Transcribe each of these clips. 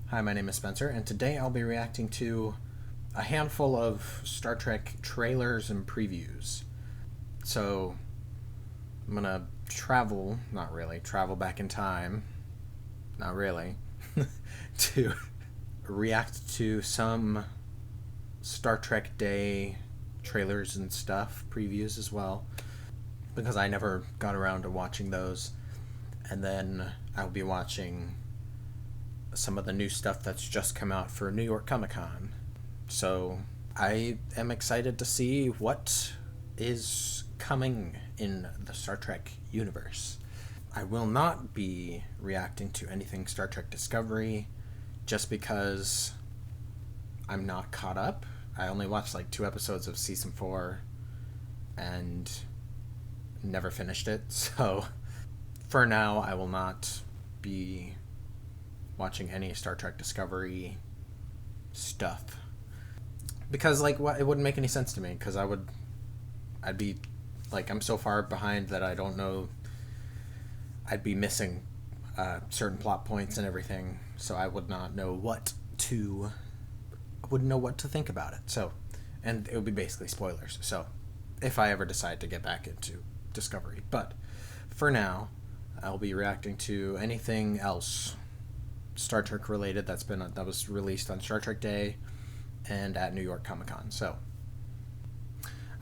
Hi, my name is Spencer, and today I'll be reacting to a handful of Star Trek trailers and previews. So, I'm gonna travel back in time, not really, to react to some Star Trek Day trailers and stuff, previews as well, because I never got around to watching those. And then I'll be watching some of the new stuff that's just come out for New York Comic Con. So I am excited to see what is coming in the Star Trek universe. I will not be reacting to anything Star Trek Discovery just because I'm not caught up. I only watched like 2 episodes of season 4 and never finished it. So for now, I will not be watching any Star Trek Discovery stuff because it wouldn't make any sense to me, because I'd be like, I'm so far behind that I don't know, I'd be missing certain plot points and everything, so I would not know wouldn't know what to think about it. So, and it would be basically spoilers, so if I ever decide to get back into Discovery. But for now, I'll be reacting to anything else Star Trek related that was released on Star Trek Day and at New York Comic Con. So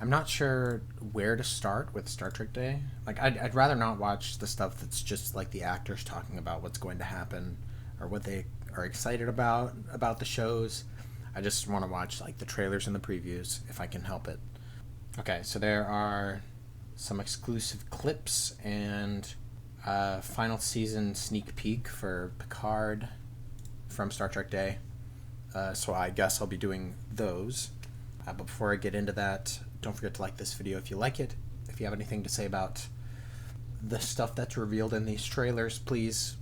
I'm not sure where to start with Star Trek Day. Like, I'd rather not watch the stuff that's just like the actors talking about what's going to happen or what they are excited about the shows. I just want to watch like the trailers and the previews if I can help it. Okay, so there are some exclusive clips and final season sneak peek for Picard from Star Trek Day. So I guess I'll be doing those. But before I get into that, don't forget to like this video if you like it. If you have anything to say about the stuff that's revealed in these trailers, please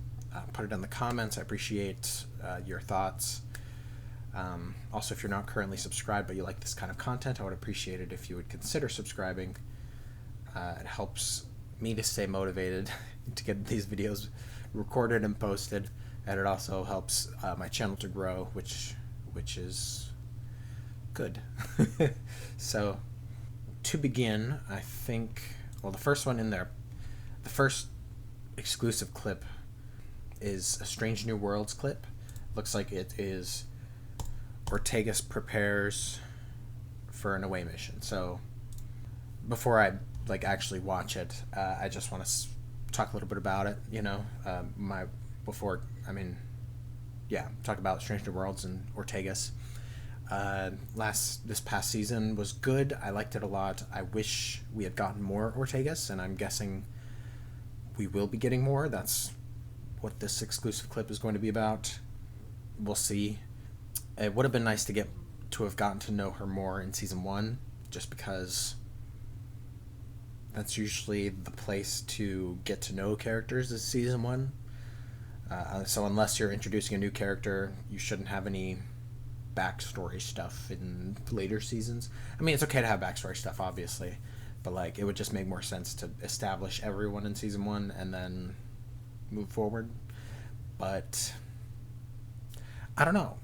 put it in the comments. I appreciate your thoughts. Also, if you're not currently subscribed but you like this kind of content, I would appreciate it if you would consider subscribing. It helps me to stay motivated to get these videos recorded and posted, and it also helps my channel to grow, which is good. So to begin, I think, well, the first one in there, the first exclusive clip is a Strange New Worlds clip. Looks like it is Ortegas prepares for an away mission. So before I actually watch it, I just want to talk a little bit about it, talk about Strange New Worlds and Ortegas. This past season was good. I liked it a lot. I wish we had gotten more Ortegas, and I'm guessing we will be getting more. That's what this exclusive clip is going to be about. We'll see. It would have been nice to have gotten to know her more in season 1, just because that's usually the place to get to know characters, is season 1. So unless you're introducing a new character, you shouldn't have any backstory stuff in later seasons. I mean, it's okay to have backstory stuff, obviously, but it would just make more sense to establish everyone in season 1 and then move forward. But I don't know.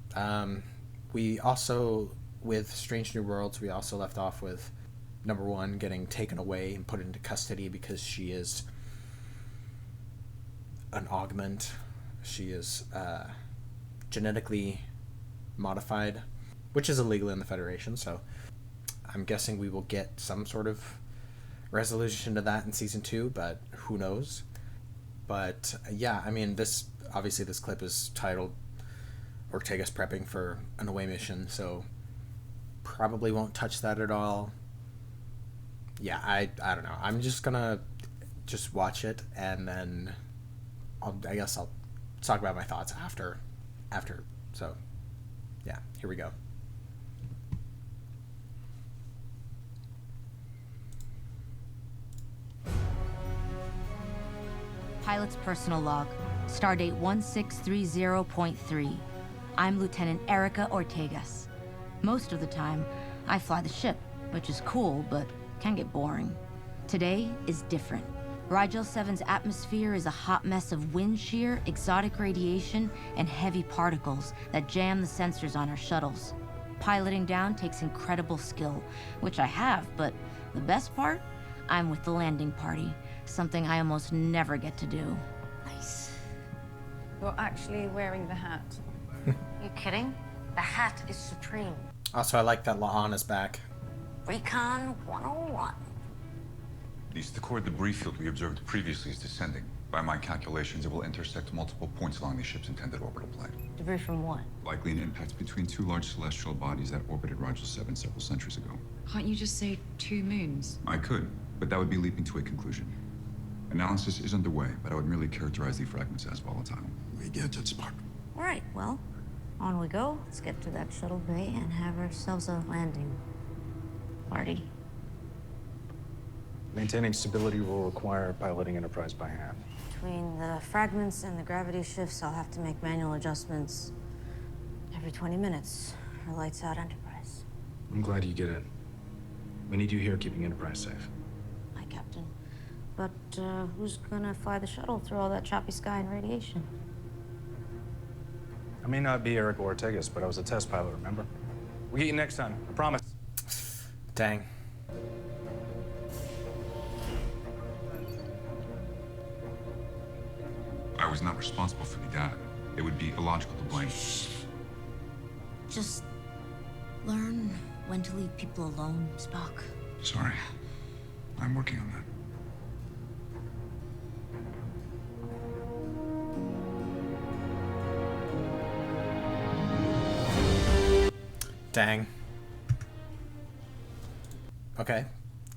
We also, with Strange New Worlds, we also left off with number 1 getting taken away and put into custody because she is an augment. She is genetically modified, which is illegal in the Federation, so I'm guessing we will get some sort of resolution to that in season 2, but who knows. But yeah, I mean, this clip is titled Ortega's prepping for an away mission, so probably won't touch that at all. Yeah, I don't know. I'm just gonna watch it, and then I guess I'll talk about my thoughts after. So yeah, here we go. Pilot's personal log, stardate 1630.3. I'm Lieutenant Erica Ortegas. Most of the time, I fly the ship, which is cool, but can get boring. Today is different. Rigel 7's atmosphere is a hot mess of wind shear, exotic radiation, and heavy particles that jam the sensors on our shuttles. Piloting down takes incredible skill, which I have, but the best part? I'm with the landing party, something I almost never get to do. Nice. You're actually wearing the hat. You kidding? The hat is supreme. Also, I like that La'an is back. Recon 101. The Stakor debris field we observed previously is descending. By my calculations, it will intersect multiple points along the ship's intended orbital plane. Debris from what? Likely an impact between two large celestial bodies that orbited Rigel 7 several centuries ago. Can't you just say 2 moons? I could, but that would be leaping to a conclusion. Analysis is underway, but I would merely characterize the fragments as volatile. We get it, Spock. All right, well, on we go. Let's get to that shuttle bay and have ourselves a landing party. Maintaining stability will require piloting Enterprise by hand. Between the fragments and the gravity shifts, I'll have to make manual adjustments every 20 minutes. Or lights out Enterprise. I'm glad you get it. We need you here keeping Enterprise safe. Hi, Captain. But who's gonna fly the shuttle through all that choppy sky and radiation? I may not be Eric Ortegas, but I was a test pilot, remember? We'll get you next time, I promise. Dang. I was not responsible for the data. It would be illogical to blame. Just learn when to leave people alone, Spock. Sorry. I'm working on that. Dang. Okay.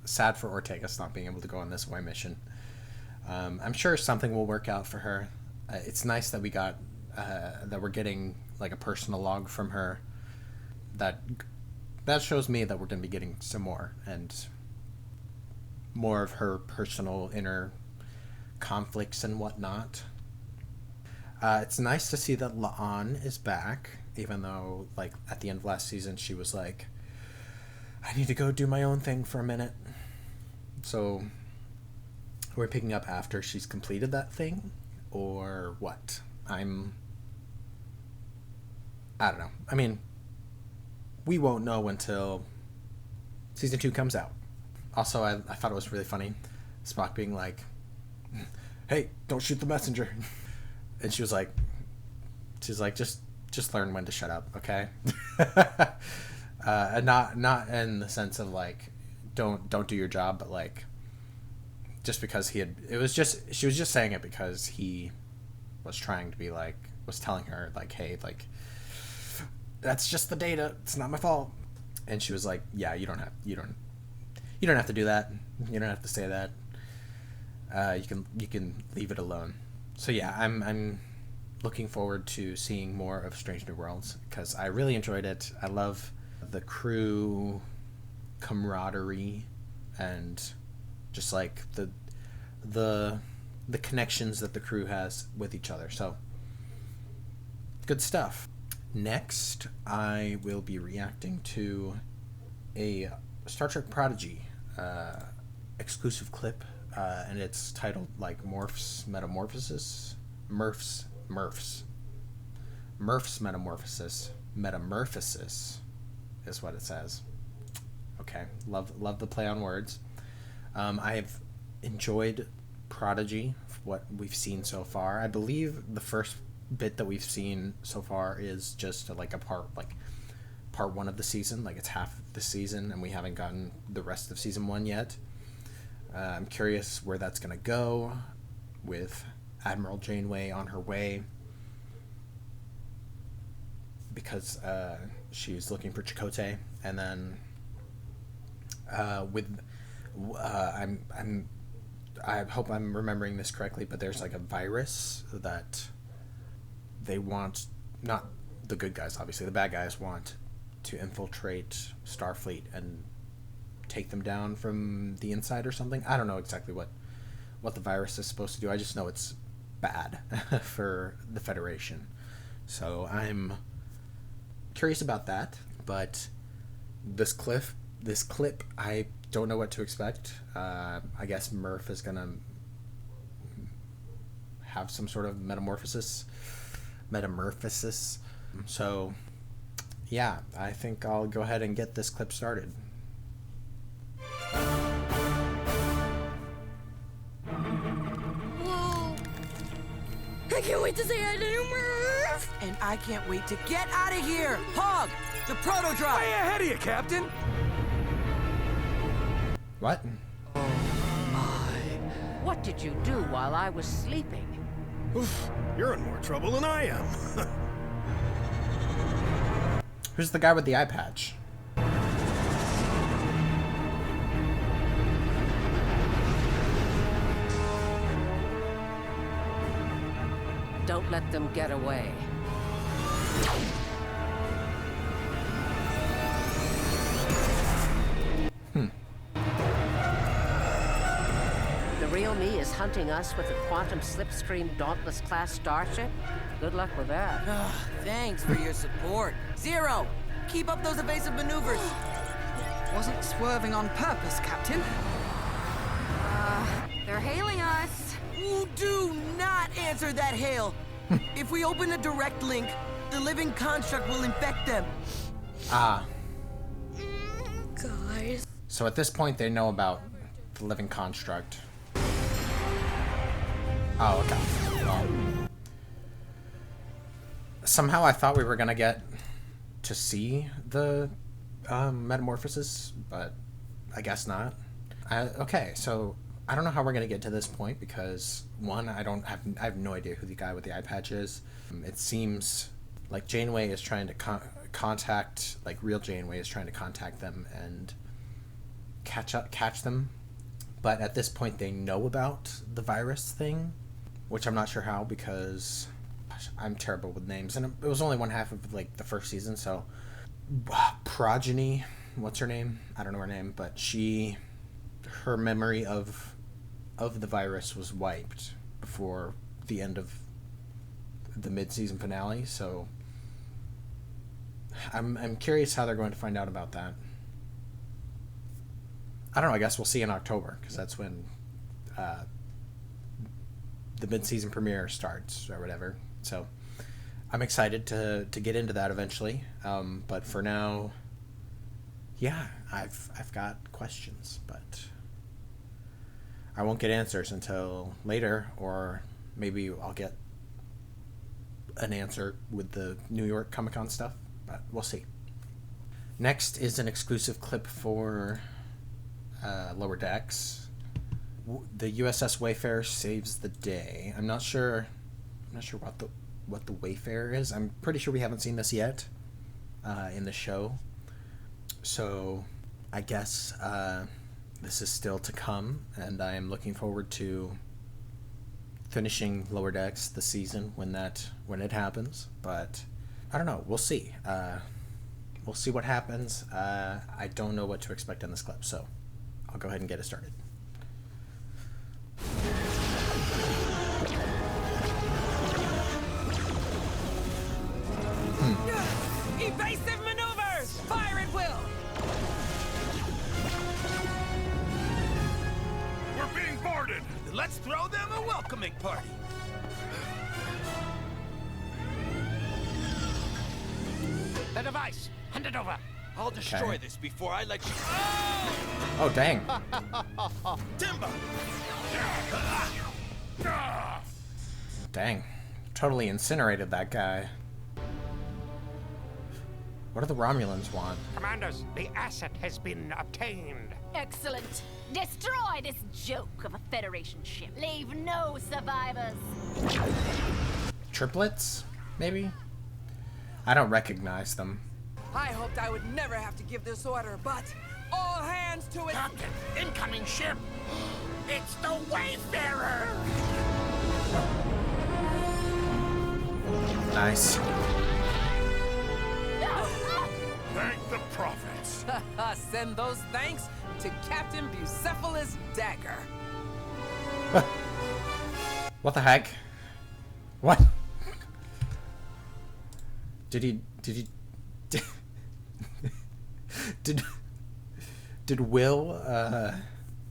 Sad for Ortegas not being able to go on this away mission. I'm sure something will work out for her. It's nice that we got that we're getting like a personal log from her. That shows me that we're going to be getting some more and more of her personal inner conflicts and whatnot. It's nice to see that La'an is back, even though like at the end of last season she was like, I need to go do my own thing for a minute. So we're picking up after she's completed that thing, or what? I don't know. I mean, we won't know until season 2 comes out. Also, I thought it was really funny, Spock being like, hey, don't shoot the messenger. And she's like, just learn when to shut up, okay? And not in the sense of like, don't do your job, but like, just because she was just saying it because he was trying to be like, was telling her like, hey, like, that's just the data, it's not my fault. And she was like, yeah, you don't have to do that, you don't have to say that, you can leave it alone. So yeah, I'm looking forward to seeing more of Strange New Worlds because I really enjoyed it. I love the crew camaraderie and just like the connections that the crew has with each other. So good stuff. Next, I will be reacting to a Star Trek Prodigy exclusive clip, and it's titled like Murph's Metamorphosis. Murph's Metamorphosis is what it says. Okay, love the play on words. I've enjoyed Prodigy, what we've seen so far. I believe the first bit that we've seen so far is just like part 1 of the season, like it's half of the season, and we haven't gotten the rest of season 1 yet. I'm curious where that's gonna go with Admiral Janeway on her way, because she's looking for Chakotay, and then I hope I'm remembering this correctly, but there's like a virus that they want, not the good guys, obviously, the bad guys want to infiltrate Starfleet and take them down from the inside or something. I don't know exactly what the virus is supposed to do. I just know it's bad for the Federation. So I'm curious about that, but this clip, I don't know what to expect. I guess Murph is gonna have some sort of metamorphosis. So, yeah, I think I'll go ahead and get this clip started. Whoa! I can't wait to say hi to you, Murph! And I can't wait to get out of here! Hog! The proto-drive! Way ahead of you, Captain! What? What did you do while I was sleeping? Oof, you're in more trouble than I am. Who's the guy with the eye patch? Don't let them get away. The real me is hunting us with a quantum slipstream dauntless class starship? Good luck with that. Thanks for your support. Zero! Keep up those evasive maneuvers! Wasn't swerving on purpose, Captain. They're hailing us. Ooh, do not answer that hail! If we open a direct link, the living construct will infect them. Ah. Guys. So at this point, they know about the living construct. Oh, okay. Well, somehow I thought we were gonna get to see the metamorphosis, but I guess not. Okay, so I don't know how we're gonna get to this point because one, I have no idea who the guy with the eye patch is. It seems like Janeway is trying to contact, like real Janeway is trying to contact them and catch them, but at this point they know about the virus thing, which I'm not sure how because I'm terrible with names, and it was only one half of like the first season. So Progeny, what's her name? I don't know her name, but her memory of the virus was wiped before the end of the mid-season finale. So I'm curious how they're going to find out about that. I don't know. I guess we'll see in October because that's when the mid-season premiere starts or whatever. So I'm excited to get into that eventually. But for now, yeah, I've got questions, but I won't get answers until later, or maybe I'll get an answer with the New York Comic-Con stuff, but we'll see. Next is an exclusive clip for Lower Decks. The USS Wayfarer saves the day. I'm not sure what the Wayfarer is. I'm pretty sure we haven't seen this yet in the show. So I guess this is still to come, and I am looking forward to finishing Lower Decks the season when it happens. But I don't know. We'll see. We'll see what happens. I don't know what to expect in this clip, so I'll go ahead and get it started. Evasive maneuvers! Fire at will! We're being boarded! Let's throw them a welcoming party! The device! Hand it over! I'll destroy this before I let you... Oh, dang. Timber! Dang. Totally incinerated that guy. What do the Romulans want? Commanders, the asset has been obtained. Excellent. Destroy this joke of a Federation ship. Leave no survivors. Triplets? Maybe? I don't recognize them. I hoped I would never have to give this order, but all hands to it. Captain, incoming ship! It's the Wayfarer! Nice. Thank the prophets! Send those thanks to Captain Bucephalus Dagger. What the heck? What? Did Will, I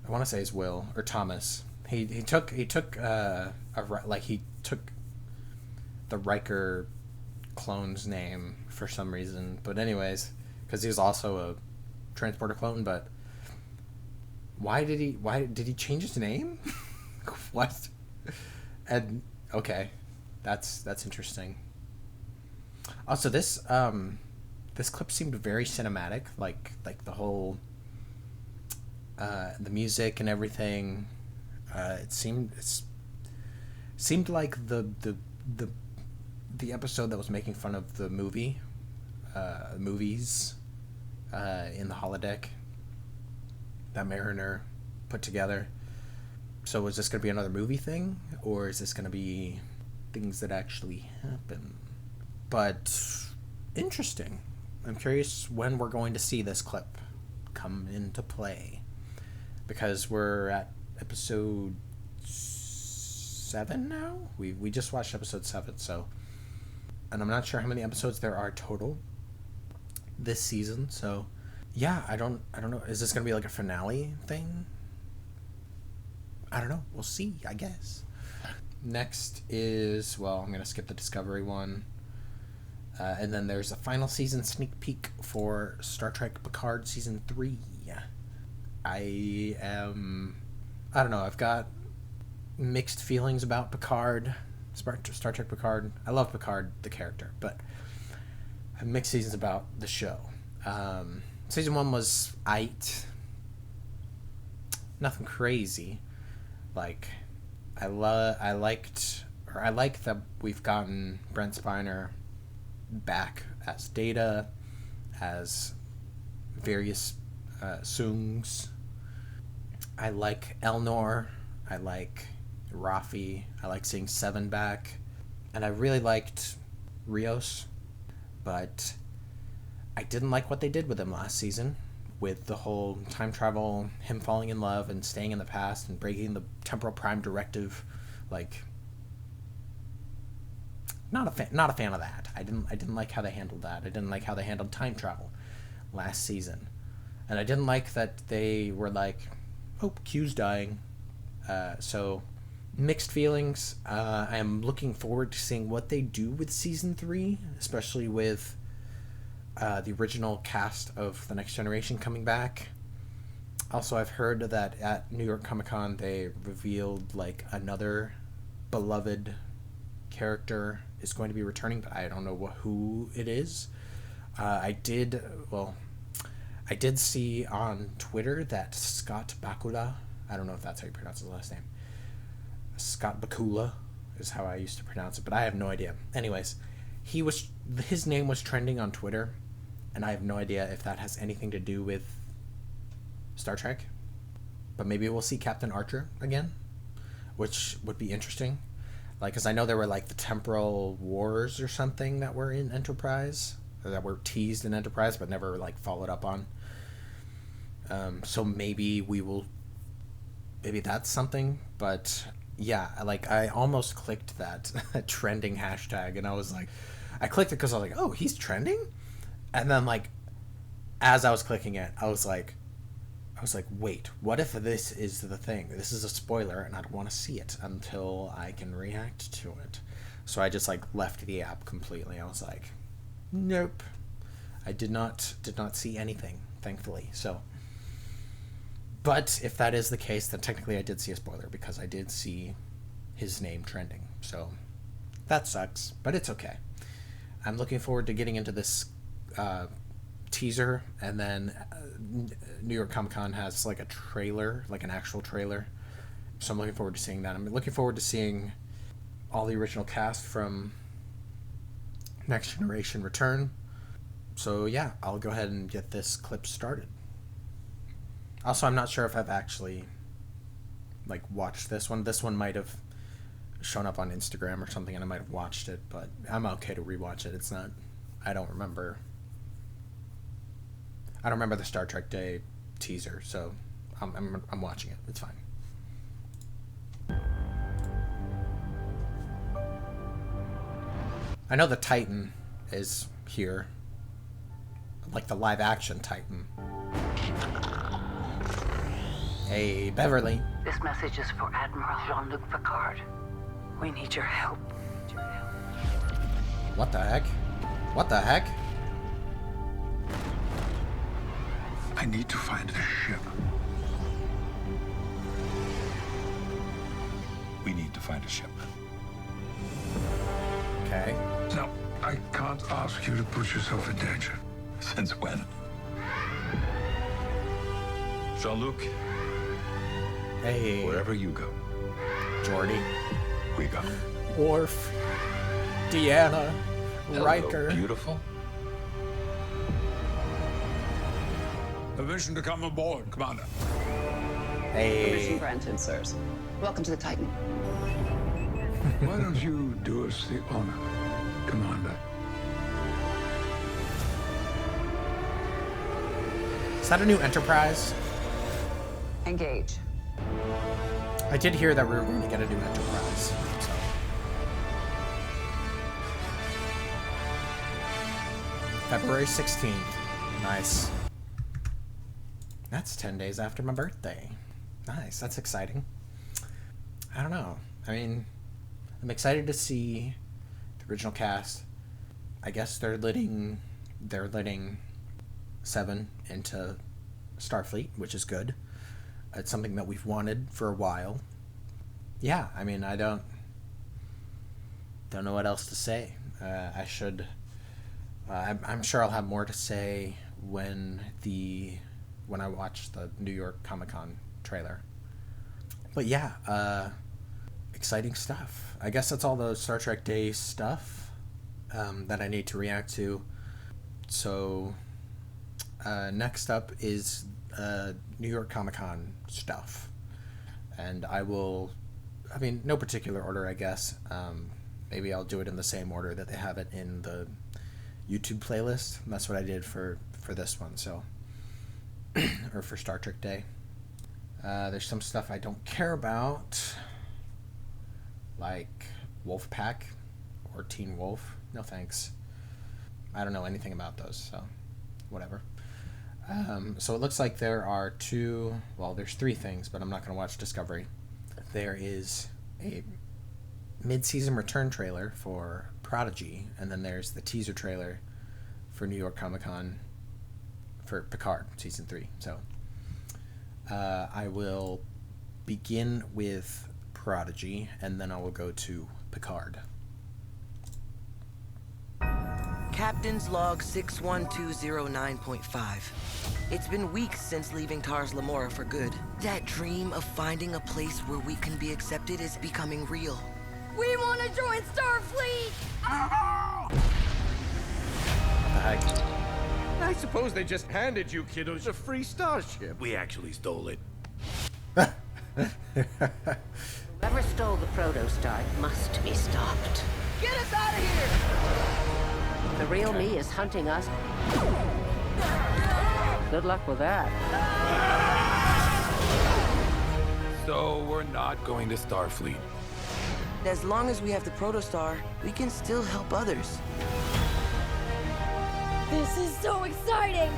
want to say it's Will or Thomas. He took he the Riker clone's name for some reason. But anyways, because he was also a transporter clone. But why did he change his name? What? And okay, that's interesting. Also, this clip seemed very cinematic, like the whole the music and everything. It seemed like the episode that was making fun of the movies in the holodeck that Mariner put together. So is this going to be another movie thing, or is this going to be things that actually happen? But interesting. I'm curious when we're going to see this clip come into play, because we're at episode 7 now. We just watched episode 7, so, and I'm not sure how many episodes there are total this season. So yeah, I don't know. Is this going to be like a finale thing? I don't know. We'll see, I guess. Next is, well, I'm going to skip the Discovery one. And then there's a final season sneak peek for Star Trek Picard Season 3. I don't know. I've got mixed feelings about Picard, Star Trek Picard. I love Picard, the character, but I have mixed seasons about the show. Season 1 was aight. Nothing crazy. Like, I like that we've gotten Brent Spiner back as Data, as various Soongs. I like Elnor. I like Rafi. I like seeing Seven back. And I really liked Rios. But I didn't like what they did with him last season, with the whole time travel, him falling in love and staying in the past and breaking the temporal prime directive. Like, not a fan of that. I didn't like how they handled that. I didn't like how they handled time travel last season. And I didn't like that they were like, oh, Q's dying. So mixed feelings. I am looking forward to seeing what they do with season 3, especially with the original cast of The Next Generation coming back. Also, I've heard that at New York Comic Con they revealed like another beloved character is going to be returning, but I don't know who it is. I did see on Twitter that Scott Bakula, I don't know if that's how you pronounce his last name, Scott Bakula is how I used to pronounce it, but I have no idea. Anyways, his name was trending on Twitter, and I have no idea if that has anything to do with Star Trek. But maybe we'll see Captain Archer again, which would be interesting. Like, because I know there were like the temporal wars or something that were in Enterprise, or that were teased in Enterprise but never like followed up on. So maybe that's something. But yeah, like I almost clicked that trending hashtag, and I was like, I clicked it because I was like, oh, he's trending. And then like, as I was clicking it, I was like, wait, what if this is the thing? This is a spoiler, and I don't want to see it until I can react to it. So I just like left the app completely. I was like, nope. I did not see anything, thankfully. So, but if that is the case, then technically I did see a spoiler because I did see his name trending. So that sucks, but it's okay. I'm looking forward to getting into this teaser, and then New York Comic Con has like a trailer, like an actual trailer. So I'm looking forward to seeing that. I'm looking forward to seeing all the original cast from Next Generation return. So yeah, I'll go ahead and get this clip started. Also, I'm not sure if I've actually like watched this one. This one might have shown up on Instagram or something, and I might have watched it, but I'm okay to rewatch it. It's not, I don't remember the Star Trek Day teaser, so I'm watching it. It's fine. I know the Titan is here, like the live action Titan. Hey, Beverly. This message is for Admiral Jean-Luc Picard. We need your help. What the heck? What the heck? I need to find the ship. We need to find a ship. Okay. Now, I can't ask you to put yourself in danger. Since when? Jean-Luc, Hey. wherever you go, Jordy. we go. Worf. Deanna. Hello, Riker. beautiful. Permission to come aboard, Commander. Hey. Granted, sirs. Welcome to the Titan. Why don't you do us the honor, Commander? Is that a new Enterprise? Engage. I did hear that we were going to get a new Enterprise. So. February 16th. Nice. That's 10 days after my birthday. Nice. That's exciting. I don't know. I mean, I'm excited to see the original cast. I guess they're letting Seven into Starfleet, which is good. It's something that we've wanted for a while. Yeah, I mean, I don't know what else to say. I'm sure I'll have more to say when I watch the New York Comic-Con trailer. But yeah, exciting stuff. I guess that's all the Star Trek Day stuff that I need to react to. So next up is New York Comic-Con stuff. And no particular order, I guess. Maybe I'll do it in the same order that they have it in the YouTube playlist. And that's what I did for this one, so or for Star Trek Day. There's some stuff I don't care about, like Wolfpack or Teen Wolf. No thanks. I don't know anything about those, so whatever. So it looks like there's three things, but I'm not going to watch Discovery. There is a mid-season return trailer for Prodigy, and then there's the teaser trailer for New York Comic-Con for Picard Season 3. So I will begin with Prodigy, and then I will go to Picard. Captain's log 61209.5. It's been weeks since leaving Tars Lamora for good. That dream of finding a place where we can be accepted is becoming real. We want to join Starfleet! What the heck? I suppose they just handed you kiddos a free starship. We actually stole it. Whoever stole the protostar must be stopped. Get us out of here! The real me is hunting us. Good luck with that. So we're not going to Starfleet. As long as we have the protostar, we can still help others. This is so exciting!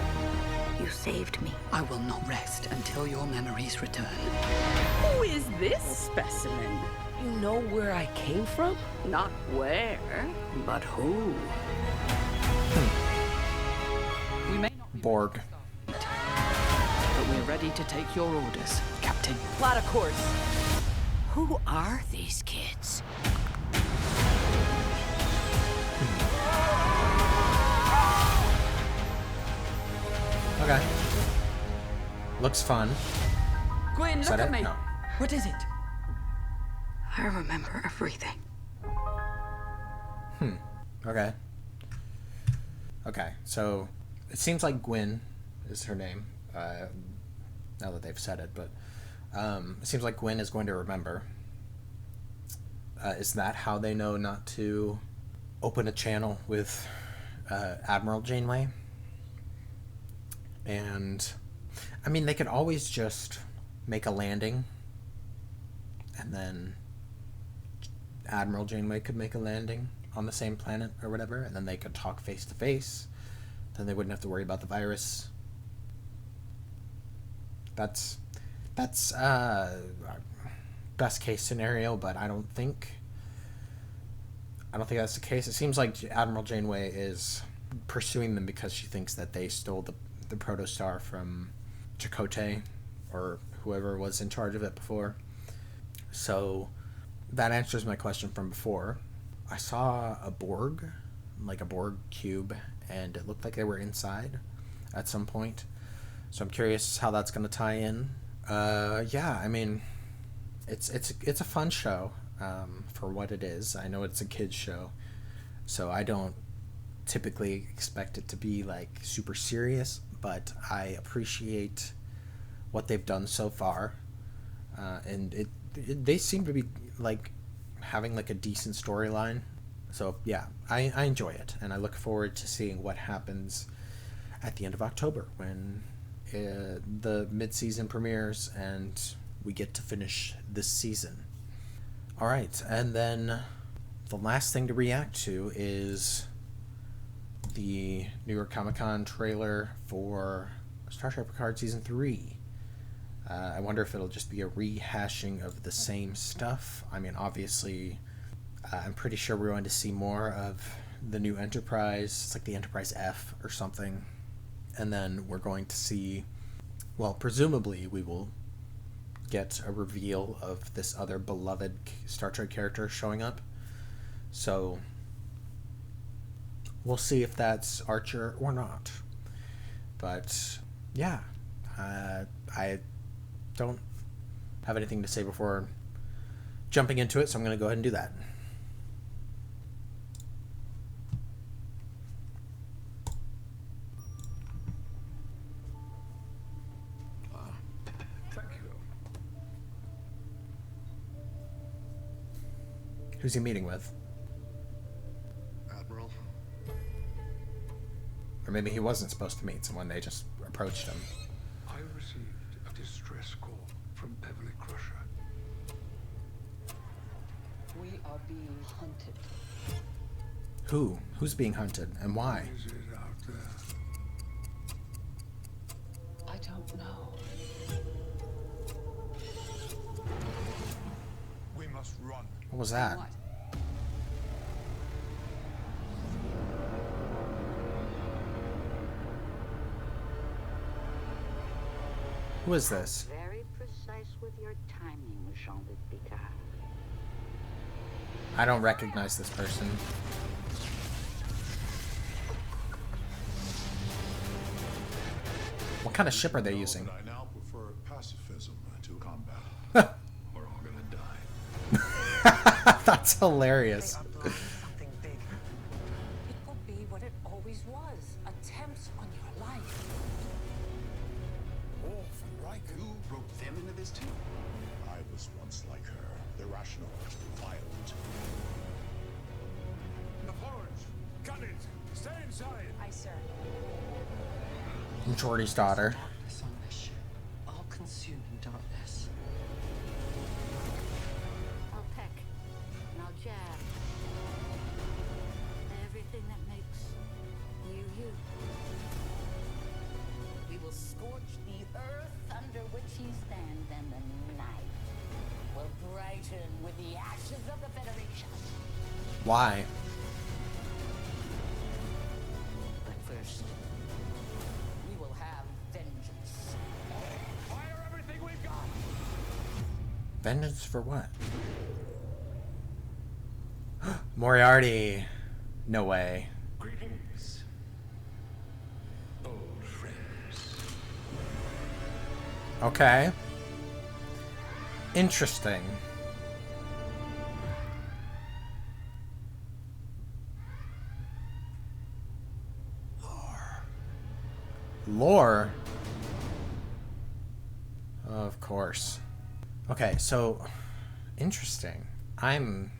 You saved me. I will not rest until your memories return. Who is this specimen? You know where I came from? Not where, but who. We may not be Borg. but we're ready to take your orders, Captain. Plot a course. Who are these kids? Okay. Looks fun. Gwen, Is look that at it? me. No. What is it? I remember everything. Okay. Okay, so it seems like Gwen is her name. Now that they've said it, but it seems like Gwen is going to remember. Is that how they know not to open a channel with Admiral Janeway? And I mean, they could always just make a landing, and then Admiral Janeway could make a landing on the same planet or whatever, and then they could talk face to face. Then they wouldn't have to worry about the virus. That's best case scenario, but I don't think I don't think that's the case. It seems like Admiral Janeway is pursuing them because she thinks that they stole the protostar from Chakotay, or whoever was in charge of it before. So that answers my question from before. I saw a Borg, like a Borg cube, and it looked like they were inside at some point. So I'm curious how that's going to tie in. Yeah, I mean, it's a fun show for what it is. I know it's a kids show, so I don't typically expect it to be like super serious, but I appreciate what they've done so far, and they seem to be like having like a decent storyline. So yeah, I enjoy it, and I look forward to seeing what happens at the end of October when the mid-season premieres and we get to finish this season. All right, and then the last thing to react to is the New York Comic-Con trailer for Star Trek Picard Season 3. I wonder if it'll just be a rehashing of the same stuff. I mean, obviously, I'm pretty sure we're going to see more of the new Enterprise. It's like the Enterprise F or something. And then we're going to see, well, presumably we will get a reveal of this other beloved Star Trek character showing up. So we'll see if that's Archer or not. But yeah, I don't have anything to say before jumping into it, so I'm going to go ahead and do that. Thank you. Who's he meeting with? Admiral. Or maybe he wasn't supposed to meet someone, they just approached him. I received a distress call from Beverly Crusher. We are being hunted. Who? Who's being hunted, and why? Is it out there? I don't know. We must run. What was that? What? Who is this? Very precise with your timing, Jean-Luc Picard. I don't recognize this person. What kind of ship are they using? I now prefer pacifism to combat. We're all gonna die. That's hilarious. Something big. It will be what it always was. Attempts on your life. All from Riker. You roped them into this too? I was once like her. Irrational, violent. The forge! Gun it! Stay inside! Aye, sir. I'm Jordy's daughter. Darkness on this ship. All-consuming darkness. I'll peck. And I'll jab. Everything that makes you, you. We will scorch the earth under which he stands, and the night will brighten with the ashes of the Federation. Why? But first, we will have vengeance. Fire everything we've got! Vengeance for what? Moriarty. No way. Greetings, old friends. Okay. Interesting. Lore? Of course. Okay, so interesting. I'm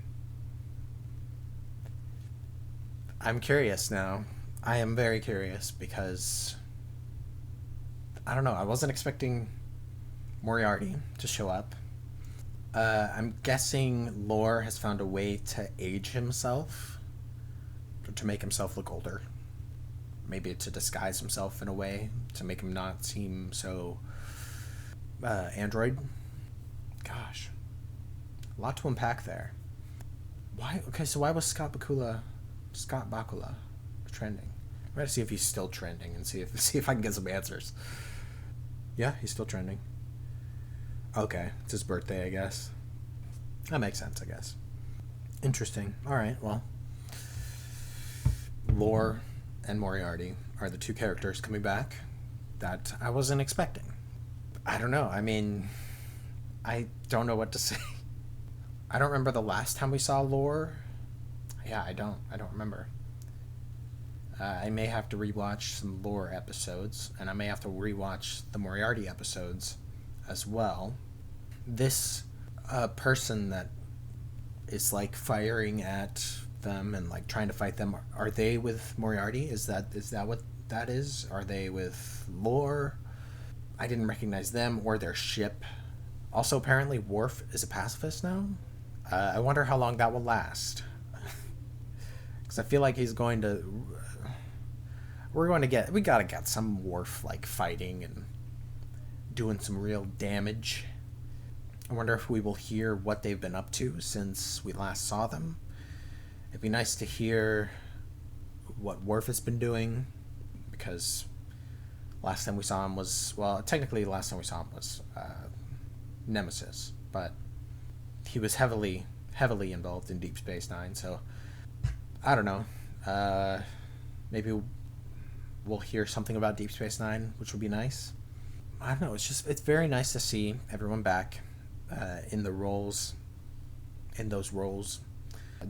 curious now. I am very curious because I don't know, I wasn't expecting Moriarty to show up. I'm guessing Lore has found a way to age himself, to make himself look older. Maybe to disguise himself in a way to make him not seem so android. Gosh, a lot to unpack there. Why? Okay, so why was Scott Bakula trending? I'm gonna see if he's still trending and see if I can get some answers. Yeah, he's still trending. Okay, it's his birthday, I guess. That makes sense, I guess. Interesting. All right, well, Lore and Moriarty are the two characters coming back that I wasn't expecting. I don't know. I mean, I don't know what to say. I don't remember the last time we saw Lore. Yeah, I don't remember. I may have to rewatch some Lore episodes, and I may have to rewatch the Moriarty episodes as well. This person that is like firing at them and like trying to fight them, are they with Moriarty? Is that what that is? Are they with Lore? I didn't recognize them or their ship. Also, apparently Worf is a pacifist now. I wonder how long that will last. Because I feel like he's going to... We gotta get some Worf, like, fighting and doing some real damage. I wonder if we will hear what they've been up to since we last saw them. It'd be nice to hear what Worf has been doing, because last time we saw him was... Well, technically, the last time we saw him was Nemesis, but he was heavily involved in Deep Space Nine, so I don't know. Maybe we'll hear something about Deep Space Nine, which would be nice. I don't know. It's very nice to see everyone back in those roles.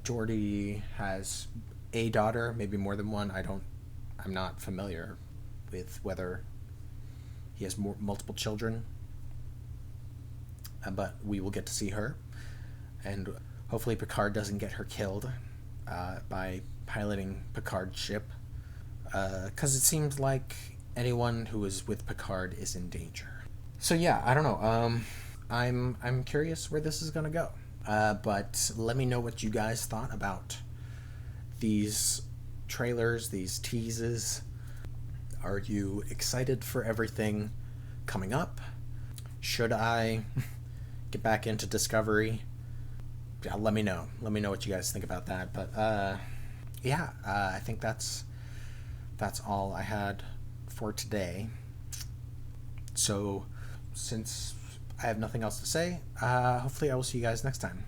Geordi has a daughter, maybe more than one. I'm not familiar with whether he has multiple children, but we will get to see her, and hopefully Picard doesn't get her killed by piloting Picard's ship, because it seems like anyone who is with Picard is in danger. So yeah, I don't know. I'm curious where this is gonna go. But let me know what you guys thought about these trailers, these teases. Are you excited for everything coming up? Should I get back into Discovery? Yeah, let me know. Let me know what you guys think about that. But I think that's all I had for today. So since I have nothing else to say, hopefully I will see you guys next time.